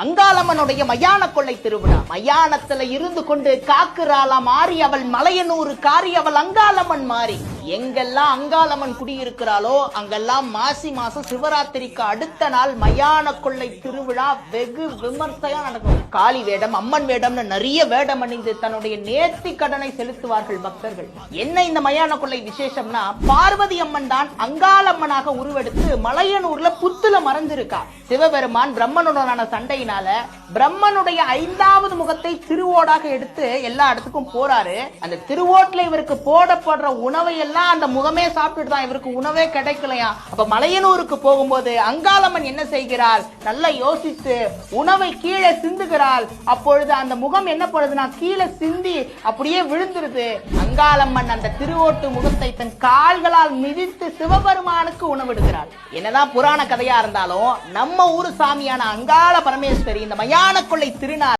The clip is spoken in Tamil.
அங்காளம்மனுடைய மயான கொள்ளை திருவிழா. மயானத்துல இருந்து கொண்டு காக்குறாளா மாறி அவள் மலையனூர் காரி அவள் அங்காளம்மன் மாறி. எங்கெல்லாம் அங்காளம்மன் குடியிருக்கிறாளோ அங்கெல்லாம் மாசி மாசம் சிவராத்திரிக்கு அடுத்த நாள் மயான கொள்ளை திருவிழா வெகு விமர்சையா நடக்கும். காளி வேடம், அம்மன் வேடம்னு நிறைய வேடம் அணிந்து தன்னுடைய நேர்த்தி கடனை செலுத்துவார்கள் பக்தர்கள். என்ன இந்த மயான கொள்ளை விசேஷம்னா, பார்வதி அம்மன் தான் அங்காளம்மனாக உருவெடுத்து மலையனூர்ல புத்துல மறைஞ்சிருக்கா. சிவபெருமான் பிரம்மனுடனான சண்டையினால பிரம்மனுடைய 5வது முகத்தை திருவோடாக எடுத்து எல்லா இடத்துக்கும் போறாரு. அந்த திருவோட்டுல இவருக்கு போடப்படுற உணவை எல்லாம் அந்த முகமே சாப்பிட்டுட்டு தான், இவருக்கு உணவே கிடைக்கலையா. அப்ப மலையனூருக்கு போகும்போது அங்காளம்மன் என்ன செய்கிறாள், நல்லா யோசித்து உணவை கீழே சிந்துகிறாள். அப்பொழுது அந்த முகம் என்ன பண்ணுதுன்னா கீழே சிந்தி அப்படியே விழுந்துருது. அங்காளம்மன் அந்த திருவோட்டு முகத்தை தன் கால்களால் மிதித்து சிவபெருமானுக்கு உணவிடுகிறாள். என்னதான் புராண கதையா இருந்தாலும் நம்ம ஊரு சாமியான அங்காள பரமேஸ்வரி இந்த மயான கொள்ளை திருநாள்